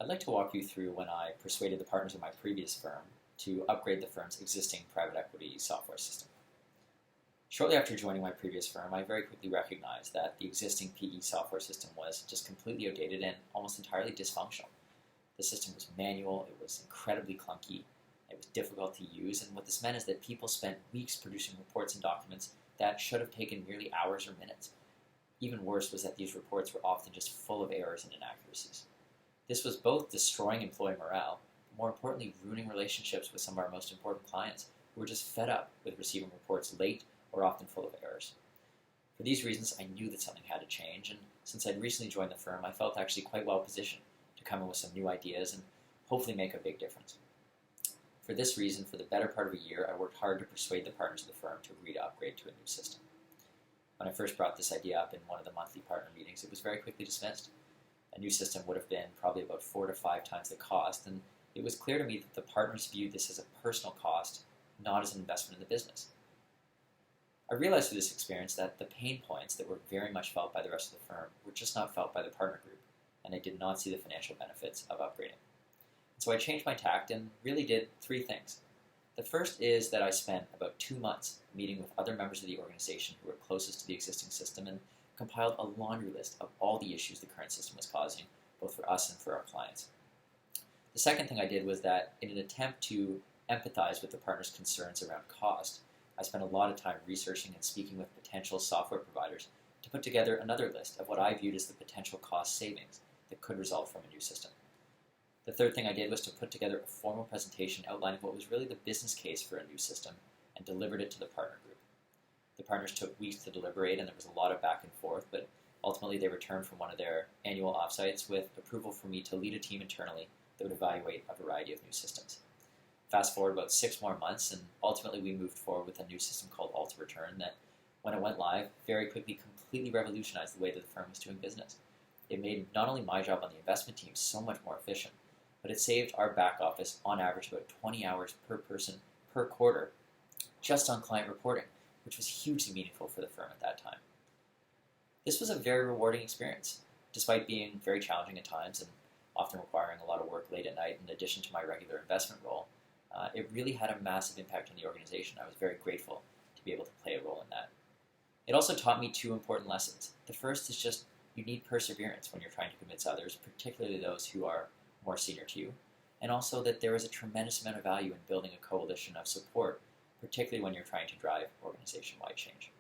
I'd like to walk you through when I persuaded the partners of my previous firm to upgrade the firm's existing private equity software system. Shortly after joining my previous firm, I very quickly recognized that the existing PE software system was just completely outdated and almost entirely dysfunctional. The system was manual, it was incredibly clunky, it was difficult to use, and what this meant is that people spent weeks producing reports and documents that should have taken merely hours or minutes. Even worse was that these reports were often just full of errors and inaccuracies. This was both destroying employee morale, but more importantly, ruining relationships with some of our most important clients who were just fed up with receiving reports late or often full of errors. For these reasons, I knew that something had to change, and since I'd recently joined the firm, I felt actually quite well positioned to come in with some new ideas and hopefully make a big difference. For this reason, for the better part of a year, I worked hard to persuade the partners of the firm to agree to upgrade to a new system. When I first brought this idea up in one of the monthly partner meetings, it was very quickly dismissed. A new system would have been probably about 4 to 5 times the cost, and it was clear to me that the partners viewed this as a personal cost, not as an investment in the business. I realized through this experience that the pain points that were very much felt by the rest of the firm were just not felt by the partner group, and I did not see the financial benefits of upgrading. And so I changed my tact and really did 3 things. The first is that I spent about 2 months meeting with other members of the organization who were closest to the existing system and compiled a laundry list of all the issues the current system was causing, both for us and for our clients. The second thing I did was that in an attempt to empathize with the partners' concerns around cost, I spent a lot of time researching and speaking with potential software providers to put together another list of what I viewed as the potential cost savings that could result from a new system. The third thing I did was to put together a formal presentation outlining what was really the business case for a new system and delivered it to the partner group. The partners took weeks to deliberate and there was a lot of back and forth, but ultimately they returned from one of their annual offsites with approval for me to lead a team internally that would evaluate a variety of new systems. Fast forward about 6 more months, and ultimately we moved forward with a new system called Alta Return that, when it went live, very quickly completely revolutionized the way that the firm was doing business. It made not only my job on the investment team so much more efficient, but it saved our back office on average about 20 hours per person per quarter just on client reporting, which was hugely meaningful for the firm at that time. This was a very rewarding experience, despite being very challenging at times and often requiring a lot of work late at night in addition to my regular investment role. It really had a massive impact on the organization. I was very grateful to be able to play a role in that. It also taught me 2 important lessons. The first is just you need perseverance when you're trying to convince others, particularly those who are more senior to you, and also that there is a tremendous amount of value in building a coalition of support, particularly when you're trying to drive organization-wide change.